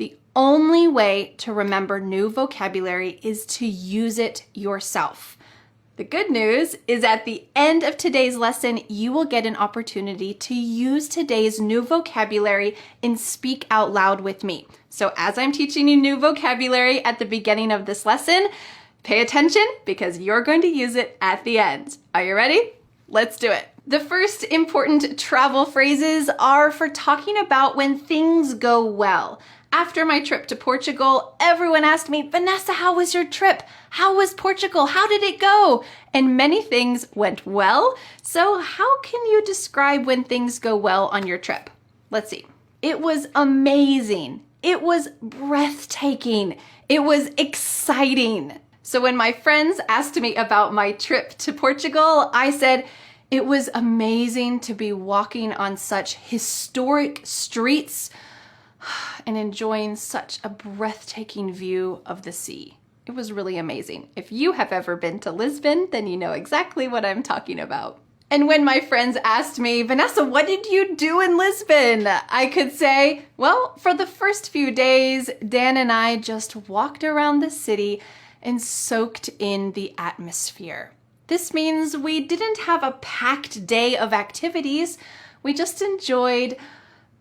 The only way to remember new vocabulary is to use it yourself. The good news is at the end of today's lesson, you will get an opportunity to use today's new vocabulary and speak out loud with me. So as I'm teaching you new vocabulary at the beginning of this lesson, pay attention because you're going to use it at the end. Are you ready? Let's do it. The first important travel phrases are for talking about when things go well. After my trip to Portugal, everyone asked me, Vanessa, how was your trip? How was Portugal? How did it go? And many things went well. So how can you describe when things go well on your trip? Let's see. It was amazing. It was breathtaking. It was exciting. So when my friends asked me about my trip to Portugal, I said, it was amazing to be walking on such historic streets and enjoying such a breathtaking view of the sea. It was really amazing. If you have ever been to Lisbon, then you know exactly what I'm talking about. And when my friends asked me, Vanessa, what did you do in Lisbon? I could say, well, for the first few days, Dan and I just walked around the city and soaked in the atmosphere. This means we didn't have a packed day of activities. We just enjoyed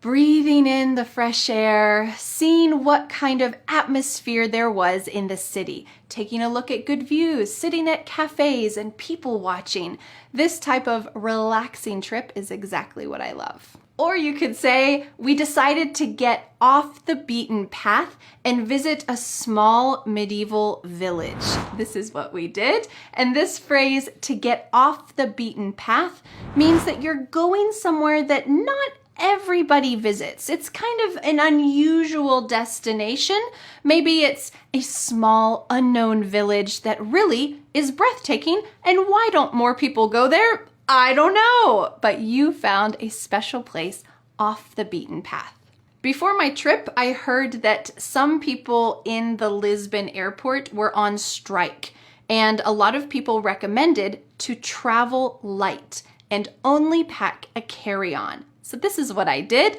breathing in the fresh air, seeing what kind of atmosphere there was in the city, taking a look at good views, sitting at cafes and people watching. This type of relaxing trip is exactly what I love. Or you could say, we decided to get off the beaten path and visit a small medieval village. This is what we did. And this phrase, to get off the beaten path, means that you're going somewhere that not everybody visits. It's kind of an unusual destination. Maybe it's a small, unknown village that really is breathtaking. And why don't more people go there? I don't know. But you found a special place off the beaten path. Before my trip, I heard that some people in the Lisbon airport were on strike. And a lot of people recommended to travel light and only pack a carry-on. So this is what I did.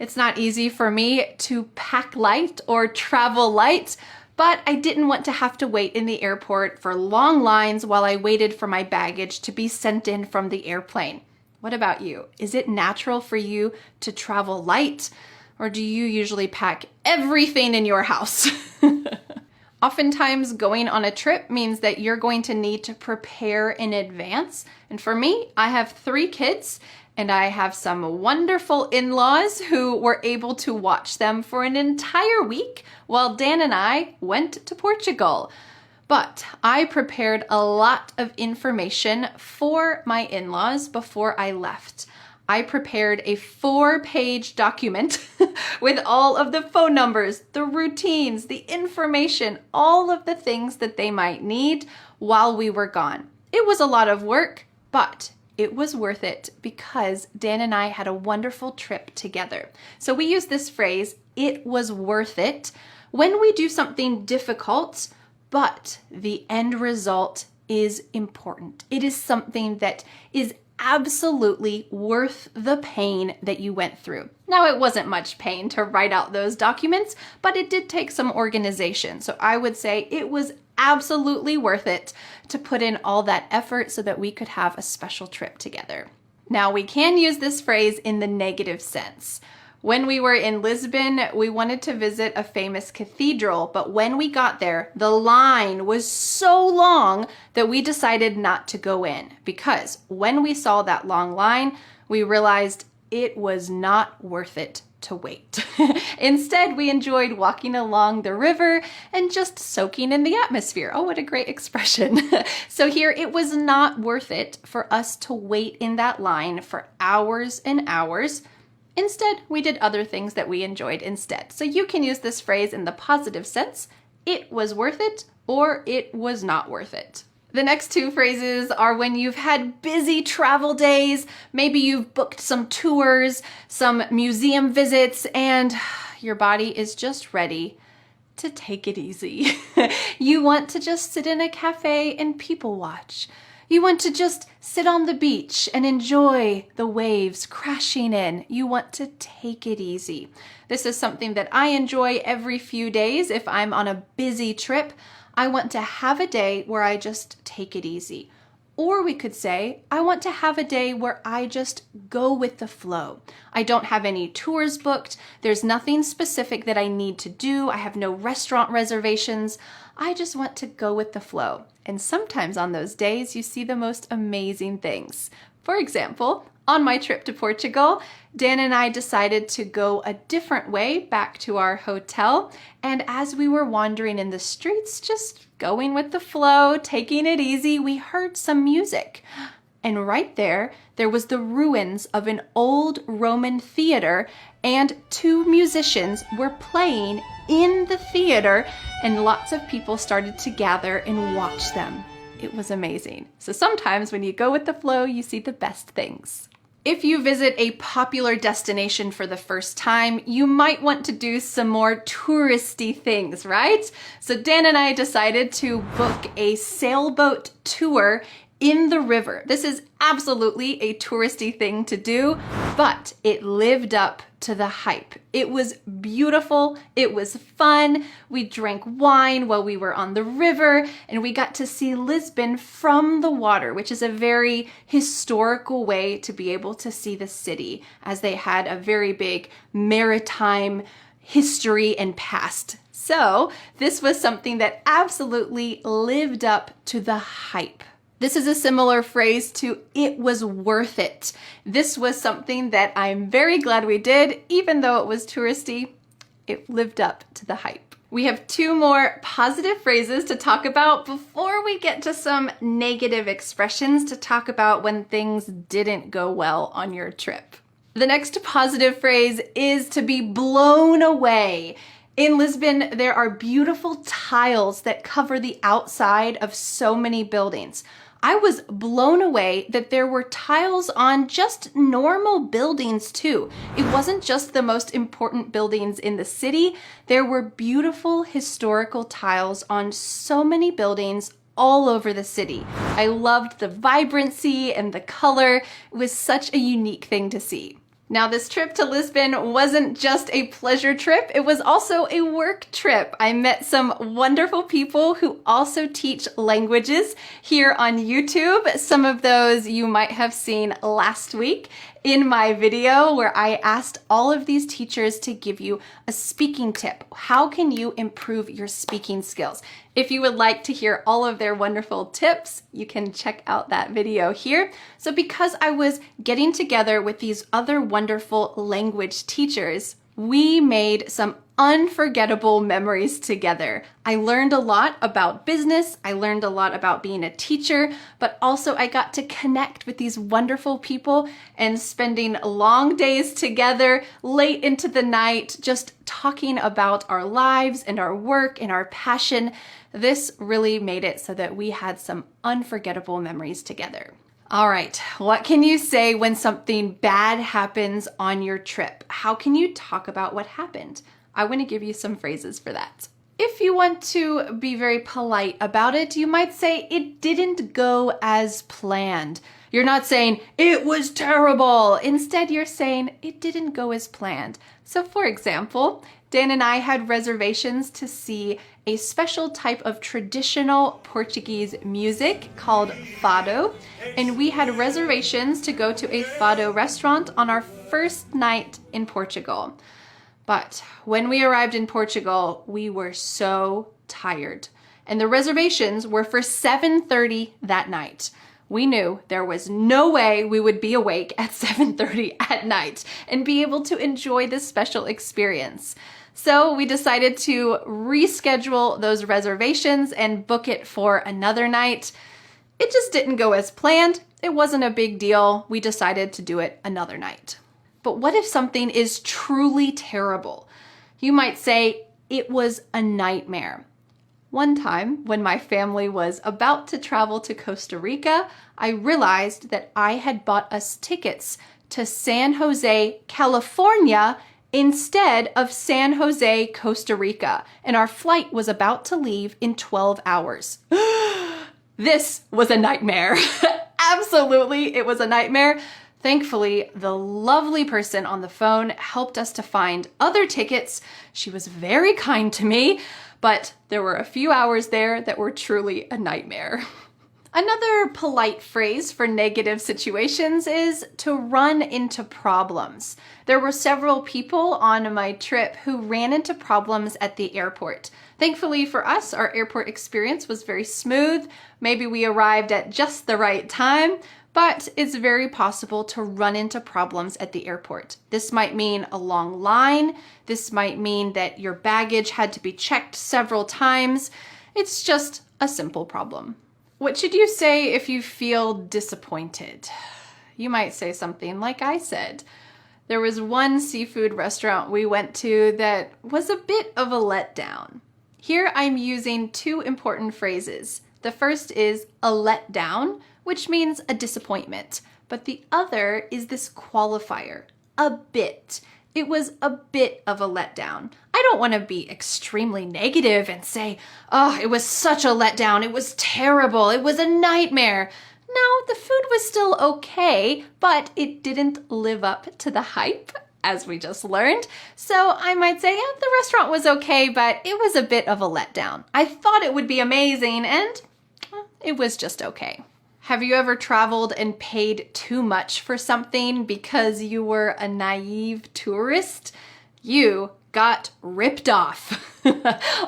It's not easy for me to pack light or travel light, but I didn't want to have to wait in the airport for long lines while I waited for my baggage to be sent in from the airplane. What about you? Is it natural for you to travel light, or do you usually pack everything in your house? Oftentimes, going on a trip means that you're going to need to prepare in advance. And for me, I have 3 kids, and I have some wonderful in-laws who were able to watch them for an entire week while Dan and I went to Portugal. But I prepared a lot of information for my in-laws before I left. I prepared a 4-page document with all of the phone numbers, the routines, the information, all of the things that they might need while we were gone. It was a lot of work, but it was worth it because Dan and I had a wonderful trip together. So we use this phrase, it was worth it, when we do something difficult, but the end result is important. It is something that is absolutely worth the pain that you went through. Now, it wasn't much pain to write out those documents, but it did take some organization. So I would say it was absolutely worth it to put in all that effort so that we could have a special trip together. Now, we can use this phrase in the negative sense. When we were in Lisbon, we wanted to visit a famous cathedral, but when we got there, the line was so long that we decided not to go in because when we saw that long line, we realized it was not worth it to wait. Instead, we enjoyed walking along the river and just soaking in the atmosphere. Oh, what a great expression. So here, it was not worth it for us to wait in that line for hours and hours. Instead, we did other things that we enjoyed instead. So you can use this phrase in the positive sense, it was worth it, or it was not worth it. The next 2 phrases are when you've had busy travel days, maybe you've booked some tours, some museum visits, and your body is just ready to take it easy. You want to just sit in a cafe and people watch. You want to just sit on the beach and enjoy the waves crashing in. You want to take it easy. This is something that I enjoy every few days. If I'm on a busy trip, I want to have a day where I just take it easy. Or we could say, I want to have a day where I just go with the flow. I don't have any tours booked. There's nothing specific that I need to do. I have no restaurant reservations. I just want to go with the flow. And sometimes on those days, you see the most amazing things. For example, on my trip to Portugal, Dan and I decided to go a different way back to our hotel. And as we were wandering in the streets, just going with the flow, taking it easy, we heard some music. And right there was the ruins of an old Roman theater, and two musicians were playing in the theater, and lots of people started to gather and watch them. It was amazing. So sometimes when you go with the flow, you see the best things. If you visit a popular destination for the first time, you might want to do some more touristy things, right? So Dan and I decided to book a sailboat tour in the river. This is absolutely a touristy thing to do, but it lived up to the hype. It was beautiful. It was fun. We drank wine while we were on the river, and we got to see Lisbon from the water, which is a very historical way to be able to see the city, as they had a very big maritime history and past. So this was something that absolutely lived up to the hype. This is a similar phrase to "it was worth it." This was something that I'm very glad we did, even though it was touristy. It lived up to the hype. We have two more positive phrases to talk about before we get to some negative expressions to talk about when things didn't go well on your trip. The next positive phrase is to be blown away. In Lisbon, there are beautiful tiles that cover the outside of so many buildings. I was blown away that there were tiles on just normal buildings too. It wasn't just the most important buildings in the city. There were beautiful historical tiles on so many buildings all over the city. I loved the vibrancy and the color. It was such a unique thing to see. Now, this trip to Lisbon wasn't just a pleasure trip, it was also a work trip. I met some wonderful people who also teach languages here on YouTube. Some of those you might have seen last week in my video where I asked all of these teachers to give you a speaking tip. How can you improve your speaking skills? If you would like to hear all of their wonderful tips, you can check out that video here. So because I was getting together with these other wonderful language teachers, we made some unforgettable memories together. I learned a lot about business. I learned a lot about being a teacher, but also I got to connect with these wonderful people and spending long days together late into the night, just talking about our lives and our work and our passion. This really made it so that we had some unforgettable memories together. All right, what can you say when something bad happens on your trip? How can you talk about what happened? I want to give you some phrases for that. If you want to be very polite about it, you might say, "It didn't go as planned." You're not saying, "It was terrible." Instead, you're saying, "It didn't go as planned." So for example, Dan and I had reservations to see a special type of traditional Portuguese music called fado, and we had reservations to go to a fado restaurant on our first night in Portugal. But when we arrived in Portugal, we were so tired, and the reservations were for 7:30 that night. We knew there was no way we would be awake at 7:30 at night and be able to enjoy this special experience. So we decided to reschedule those reservations and book it for another night. It just didn't go as planned. It wasn't a big deal. We decided to do it another night. But what if something is truly terrible? You might say, "It was a nightmare." One time, when my family was about to travel to Costa Rica, I realized that I had bought us tickets to San Jose, California, instead of San Jose, Costa Rica, and our flight was about to leave in 12 hours. This was a nightmare. Absolutely, it was a nightmare. Thankfully, the lovely person on the phone helped us to find other tickets. She was very kind to me, but there were a few hours there that were truly a nightmare. Another polite phrase for negative situations is to run into problems. There were several people on my trip who ran into problems at the airport. Thankfully for us, our airport experience was very smooth. Maybe we arrived at just the right time, but it's very possible to run into problems at the airport. This might mean a long line. This might mean that your baggage had to be checked several times. It's just a simple problem. What should you say if you feel disappointed? You might say something like I said. There was one seafood restaurant we went to that was a bit of a letdown. Here I'm using two important phrases. The first is a letdown, which means a disappointment, but the other is this qualifier, a bit. It was a bit of a letdown. I don't want to be extremely negative and say, oh, it was such a letdown. It was terrible. It was a nightmare. No, the food was still okay, but it didn't live up to the hype, as we just learned. So I might say, yeah, the restaurant was okay, but it was a bit of a letdown. I thought it would be amazing, and it was just okay. Have you ever traveled and paid too much for something because you were a naive tourist? You got ripped off.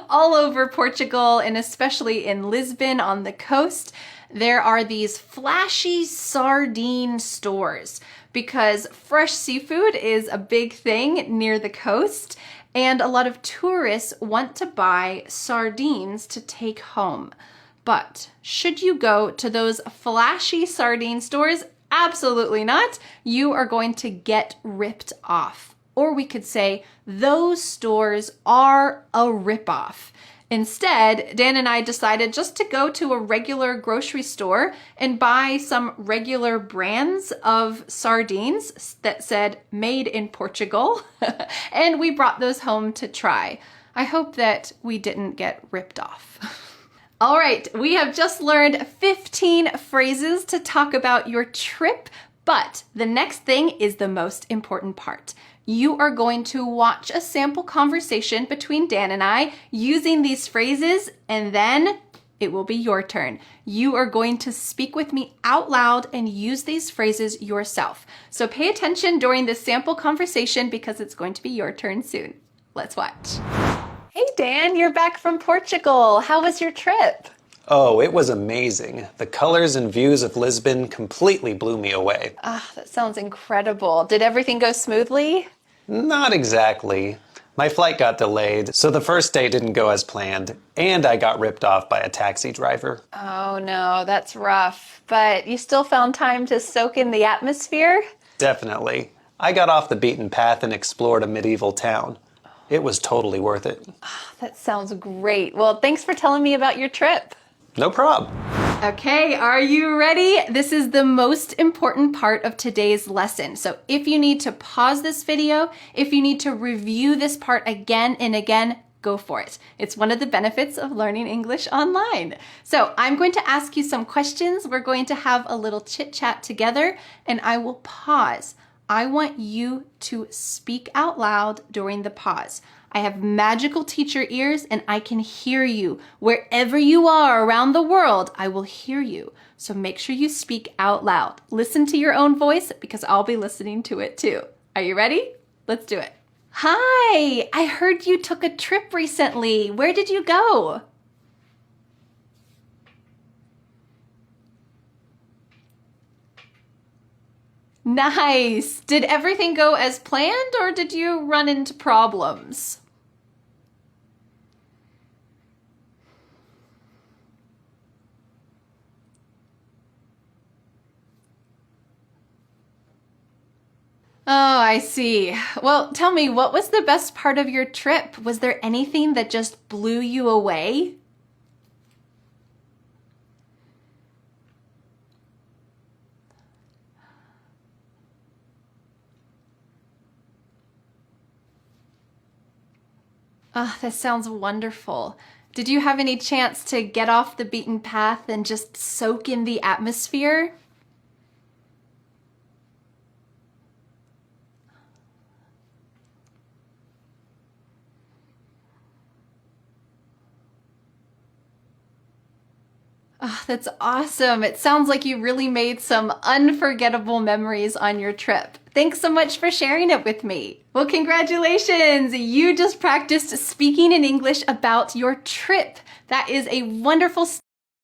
All over Portugal, and especially in Lisbon on the coast, there are these flashy sardine stores because fresh seafood is a big thing near the coast, and a lot of tourists want to buy sardines to take home. But should you go to those flashy sardine stores? Absolutely not. You are going to get ripped off. Or we could say those stores are a ripoff. Instead, Dan and I decided just to go to a regular grocery store and buy some regular brands of sardines that said made in Portugal. And we brought those home to try. I hope that we didn't get ripped off. All right, we have just learned 15 phrases to talk about your trip, but the next thing is the most important part. You are going to watch a sample conversation between Dan and I using these phrases, and then it will be your turn. You are going to speak with me out loud and use these phrases yourself. So pay attention during this sample conversation because it's going to be your turn soon. Let's watch. Hey Dan, you're back from Portugal. How was your trip? Oh, it was amazing. The colors and views of Lisbon completely blew me away. Ah, that sounds incredible. Did everything go smoothly? Not exactly. My flight got delayed, so the first day didn't go as planned, and I got ripped off by a taxi driver. Oh no, that's rough. But you still found time to soak in the atmosphere? Definitely. I got off the beaten path and explored a medieval town. It was totally worth it. That sounds great. Well, thanks for telling me about your trip. No prob. Okay, are you ready? This is the most important part of today's lesson. So if you need to pause this video, if you need to review this part again and again, go for it. It's one of the benefits of learning English online. So I'm going to ask you some questions. We're going to have a little chit chat together, and I will pause. I want you to speak out loud during the pause. I have magical teacher ears and I can hear you. Wherever you are around the world, I will hear you. So make sure you speak out loud. Listen to your own voice because I'll be listening to it too. Are you ready? Let's do it. Hi, I heard you took a trip recently. Where did you go? Nice. Did everything go as planned or did you run into problems? Oh, I see. Well, tell me, what was the best part of your trip? Was there anything that just blew you away? Oh, that sounds wonderful. Did you have any chance to get off the beaten path and just soak in the atmosphere? Oh, that's awesome. It sounds like you really made some unforgettable memories on your trip. Thanks so much for sharing it with me. Well, congratulations! You just practiced speaking in English about your trip. That is a wonderful